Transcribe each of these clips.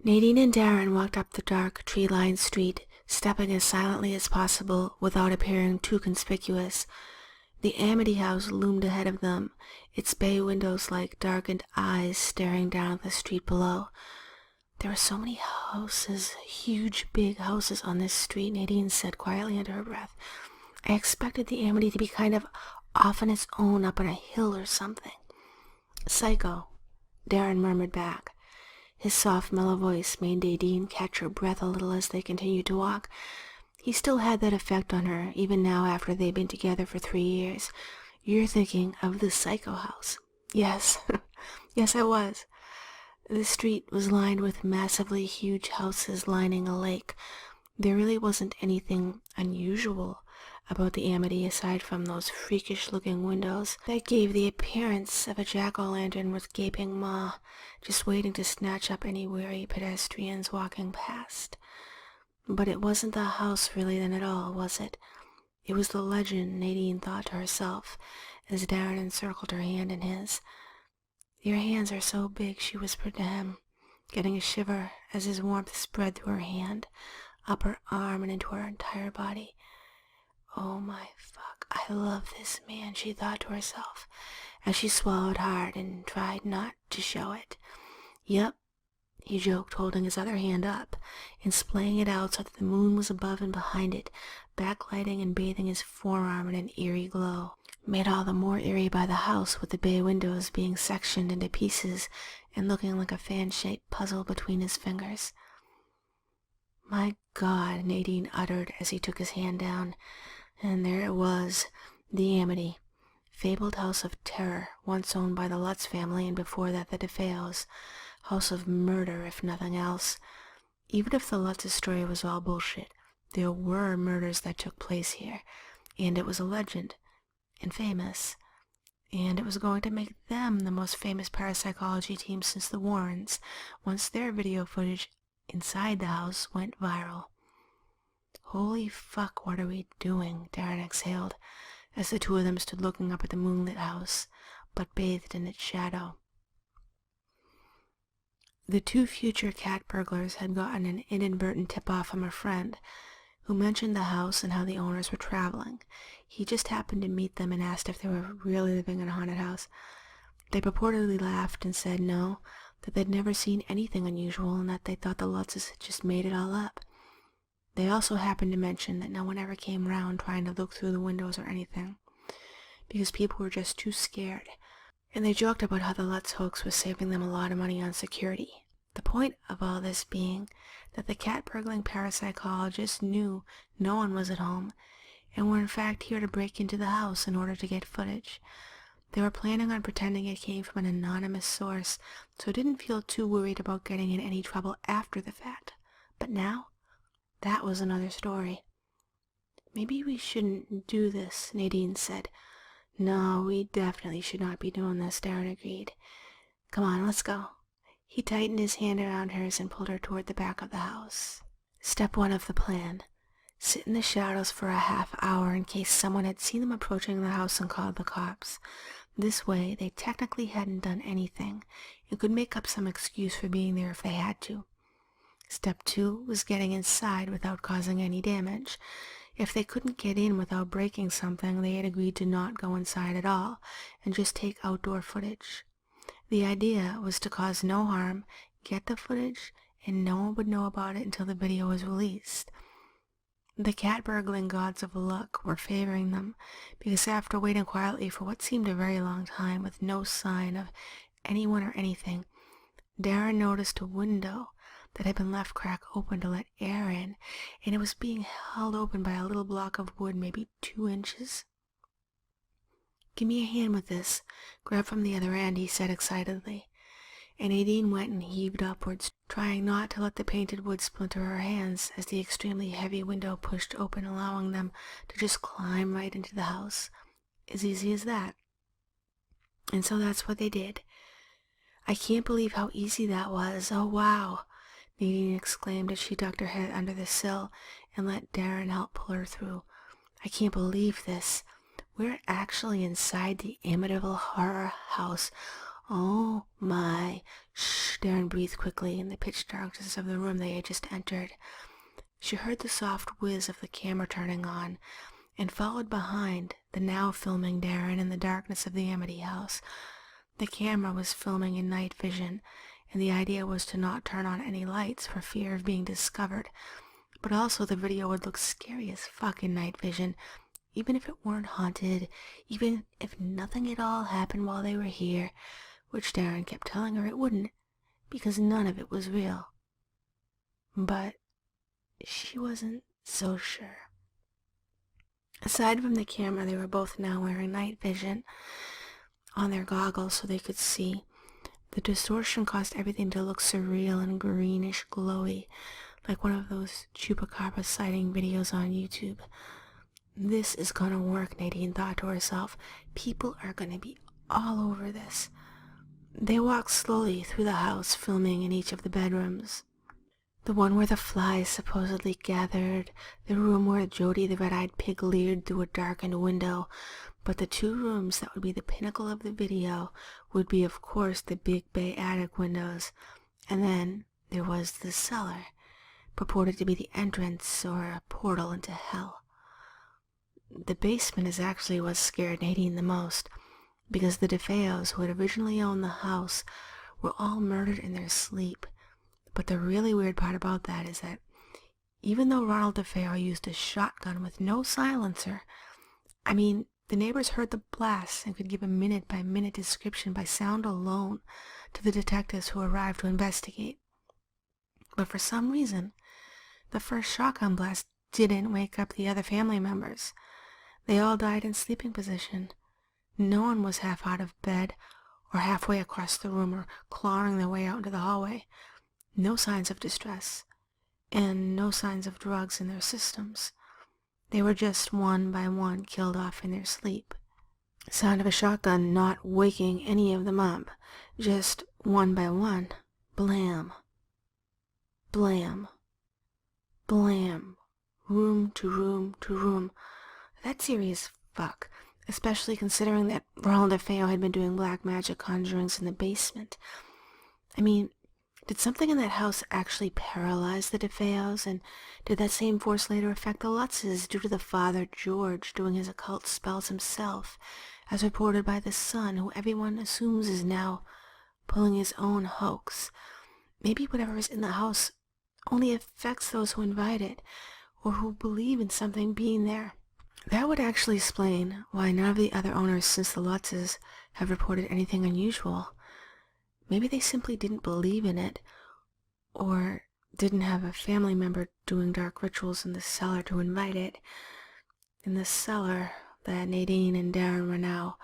Nadine and Darren walked up the dark, tree-lined street, stepping as silently as possible without appearing too conspicuous. The Amity house loomed ahead of them, its bay windows like darkened eyes staring down at the street below. There were so many houses, huge big houses on this street, Nadine said quietly under her breath. I expected the Amity to be kind of off on its own up on a hill or something. Psycho, Darren murmured back. His soft, mellow voice made Nadine catch her breath a little as they continued to walk. He still had that effect on her, even now after they'd been together for 3 years. You're thinking of the Psycho house. Yes, yes I was. The street was lined with massively huge houses lining a lake. There really wasn't anything unusual about the Amity aside from those freakish-looking windows that gave the appearance of a jack-o'-lantern with gaping maw, just waiting to snatch up any weary pedestrians walking past. But it wasn't the house really then at all, was it? It was the legend, Nadine thought to herself, as Darren encircled her hand in his. Your hands are so big, she whispered to him, getting a shiver as his warmth spread through her hand, up her arm and into her entire body. Oh my fuck, I love this man, she thought to herself, as she swallowed hard and tried not to show it. Yep, he joked, holding his other hand up and splaying it out so that the moon was above and behind it, backlighting and bathing his forearm in an eerie glow, made all the more eerie by the house with the bay windows being sectioned into pieces and looking like a fan-shaped puzzle between his fingers. My God, Nadine uttered as he took his hand down. And there it was, the Amity, fabled house of terror, once owned by the Lutz family and before that the DeFeos, house of murder if nothing else. Even if the Lutz's story was all bullshit, there were murders that took place here, and it was a legend, and famous, and it was going to make them the most famous parapsychology team since the Warrens, once their video footage inside the house went viral. Holy fuck, what are we doing? Darren exhaled, as the two of them stood looking up at the moonlit house, but bathed in its shadow. The two future cat burglars had gotten an inadvertent tip-off from a friend, who mentioned the house and how the owners were traveling. He just happened to meet them and asked if they were really living in a haunted house. They purportedly laughed and said no, that they'd never seen anything unusual and that they thought the Lutzes had just made it all up. They also happened to mention that no one ever came round trying to look through the windows or anything, because people were just too scared, and they joked about how the Lutz hoax was saving them a lot of money on security. The point of all this being that the cat-burgling parapsychologists knew no one was at home, and were in fact here to break into the house in order to get footage. They were planning on pretending it came from an anonymous source, so didn't feel too worried about getting in any trouble after the fact. But now, that was another story. Maybe we shouldn't do this, Nadine said. No, we definitely should not be doing this, Darren agreed. Come on, let's go. He tightened his hand around hers and pulled her toward the back of the house. Step 1 of the plan. Sit in the shadows for a half-hour in case someone had seen them approaching the house and called the cops. This way, they technically hadn't done anything and could make up some excuse for being there if they had to. Step 2 was getting inside without causing any damage. If they couldn't get in without breaking something, they had agreed to not go inside at all and just take outdoor footage. The idea was to cause no harm, get the footage, and no one would know about it until the video was released. The cat-burgling gods of luck were favoring them, because after waiting quietly for what seemed a very long time with no sign of anyone or anything, Darren noticed a window that had been left crack open to let air in, and it was being held open by a little block of wood maybe 2 inches. Give me a hand with this. Grab from the other end, he said excitedly, and Nadine went and heaved upwards, trying not to let the painted wood splinter her hands as the extremely heavy window pushed open, allowing them to just climb right into the house. As easy as that. And so that's what they did. I can't believe how easy that was. Oh, wow. Nadine exclaimed as she ducked her head under the sill and let Darren help pull her through. I can't believe this. We're actually inside the Amityville horror house. Oh my. Shh, Darren breathed quickly in the pitch darkness of the room they had just entered. She heard the soft whiz of the camera turning on, and followed behind the now filming Darren in the darkness of the Amity house. The camera was filming in night vision, and the idea was to not turn on any lights for fear of being discovered. But also the video would look scary as fuck in night vision, even if it weren't haunted, even if nothing at all happened while they were here, which Darren kept telling her it wouldn't, because none of it was real. But she wasn't so sure. Aside from the camera, they were both now wearing night vision on their goggles so they could see. The distortion caused everything to look surreal and greenish glowy, like one of those chupacabra sighting videos on YouTube. This is gonna work, Nadine thought to herself. People are gonna be all over this. They walked slowly through the house, filming in each of the bedrooms. The one where the flies supposedly gathered, the room where Jody the red-eyed pig leered through a darkened window, but the two rooms that would be the pinnacle of the video would be, of course, the big bay attic windows. And then there was the cellar, purported to be the entrance or a portal into hell. The basement is actually what scared Nadine the most, because the DeFeos, who had originally owned the house, were all murdered in their sleep. But the really weird part about that is that even though Ronald DeFeo used a shotgun with no silencer, the neighbors heard the blasts and could give a minute-by-minute description by sound alone to the detectives who arrived to investigate. But for some reason, the first shotgun blast didn't wake up the other family members. They all died in sleeping position. No one was half out of bed or halfway across the room or clawing their way out into the hallway. No signs of distress, and no signs of drugs in their systems. They were just one by one killed off in their sleep. Sound of a shotgun not waking any of them up. Just one by one. Blam. Blam. Blam. Room to room to room. That's serious fuck, especially considering that Ronald DeFeo had been doing black magic conjurings in the basement. Did something in that house actually paralyze the DeFeos, and did that same force later affect the Lutzes due to the father George doing his occult spells himself, as reported by the son, who everyone assumes is now pulling his own hoax? Maybe whatever is in the house only affects those who invite it, or who believe in something being there. That would actually explain why none of the other owners since the Lutzes have reported anything unusual. Maybe they simply didn't believe in it, or didn't have a family member doing dark rituals in the cellar to invite it. In the cellar that Nadine and Darren were now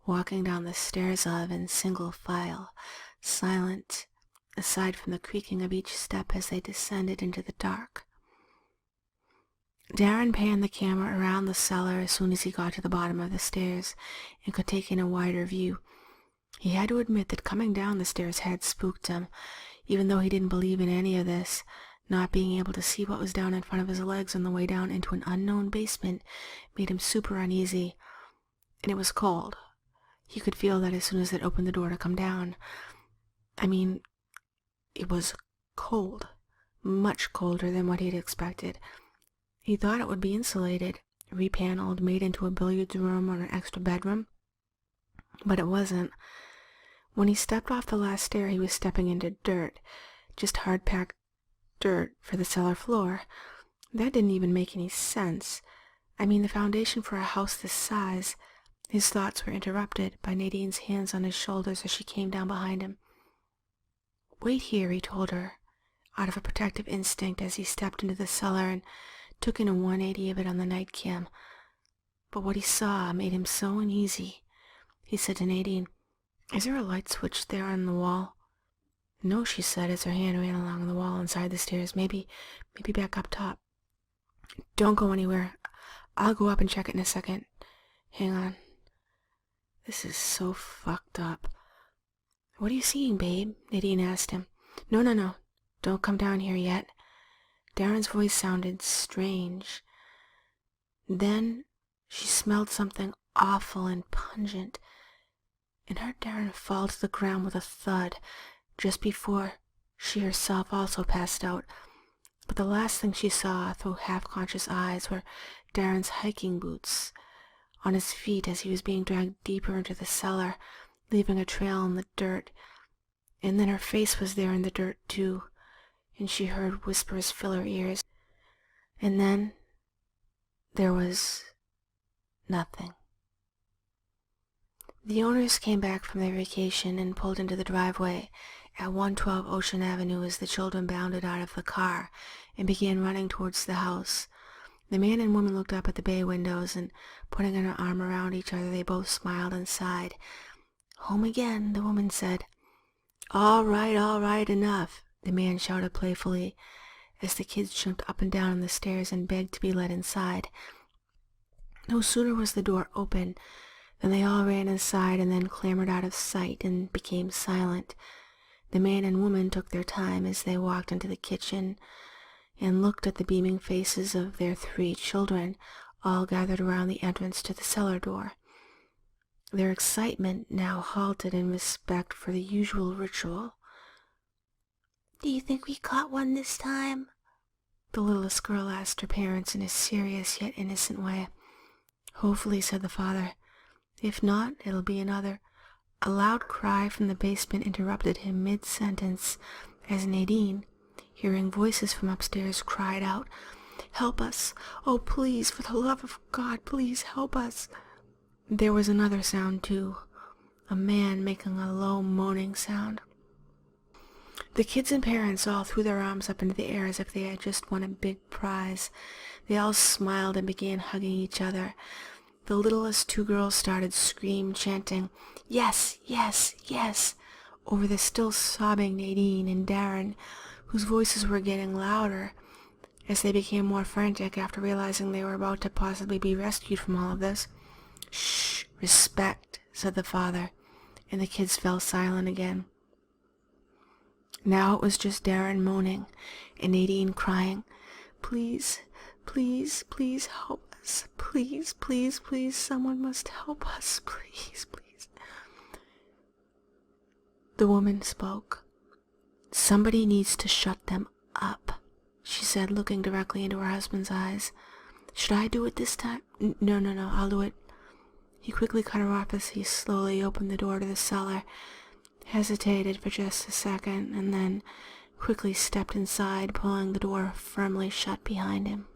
walking down the stairs of in single file, silent, aside from the creaking of each step as they descended into the dark. Darren panned the camera around the cellar as soon as he got to the bottom of the stairs and could take in a wider view. He had to admit that coming down the stairs had spooked him, even though he didn't believe in any of this. Not being able to see what was down in front of his legs on the way down into an unknown basement made him super uneasy. And it was cold. He could feel that as soon as they'd opened the door to come down. It was cold. Much colder than what he'd expected. He thought it would be insulated, repaneled, made into a billiards room or an extra bedroom. But it wasn't. When he stepped off the last stair, he was stepping into dirt, just hard-packed dirt for the cellar floor. That didn't even make any sense. The foundation for a house this size. His thoughts were interrupted by Nadine's hands on his shoulders as she came down behind him. "Wait here," he told her, out of a protective instinct as he stepped into the cellar and took in a 180 of it on the night cam. But what he saw made him so uneasy. He said to Nadine, "Is there a light switch there on the wall?" "No," she said as her hand ran along the wall inside the stairs. Maybe back up top." "Don't go anywhere. I'll go up and check it in a second. Hang on. This is so fucked up." "What are you seeing, babe?" Nadine asked him. No. Don't come down here yet." Darren's voice sounded strange. Then she smelled something awful and pungent, and heard Darren fall to the ground with a thud just before she herself also passed out. But the last thing she saw through half-conscious eyes were Darren's hiking boots on his feet as he was being dragged deeper into the cellar, leaving a trail in the dirt. And then her face was there in the dirt too, and she heard whispers fill her ears. And then there was nothing. The owners came back from their vacation and pulled into the driveway at 112 Ocean Avenue as the children bounded out of the car and began running towards the house. The man and woman looked up at the bay windows, and putting an arm around each other, they both smiled and sighed. "Home again," the woman said. All right, enough," the man shouted playfully as the kids jumped up and down on the stairs and begged to be let inside. No sooner was the door open than they all ran inside and then clambered out of sight and became silent. The man and woman took their time as they walked into the kitchen and looked at the beaming faces of their 3 children, all gathered around the entrance to the cellar door. Their excitement now halted in respect for the usual ritual. "Do you think we caught one this time?" the littlest girl asked her parents in a serious yet innocent way. "Hopefully," said the father. "If not, it'll be another." A loud cry from the basement interrupted him mid-sentence as Nadine, hearing voices from upstairs, cried out, "Help us! Oh, please, for the love of God, please help us!" There was another sound, too, a man making a low moaning sound. The kids and parents all threw their arms up into the air as if they had just won a big prize. They all smiled and began hugging each other. The littlest 2 girls started screaming, chanting, "Yes, yes, yes," over the still sobbing Nadine and Darren, whose voices were getting louder as they became more frantic after realizing they were about to possibly be rescued from all of this. "Shh, respect," said the father, and the kids fell silent again. Now it was just Darren moaning and Nadine crying, "Please, please, please help us. Please, please, please, someone must help us. Please, please." The woman spoke. "Somebody needs to shut them up," she said, looking directly into her husband's eyes. "Should I do it this time?" No, I'll do it." He quickly cut her off as he slowly opened the door to the cellar, hesitated for just a second, and then quickly stepped inside, pulling the door firmly shut behind him.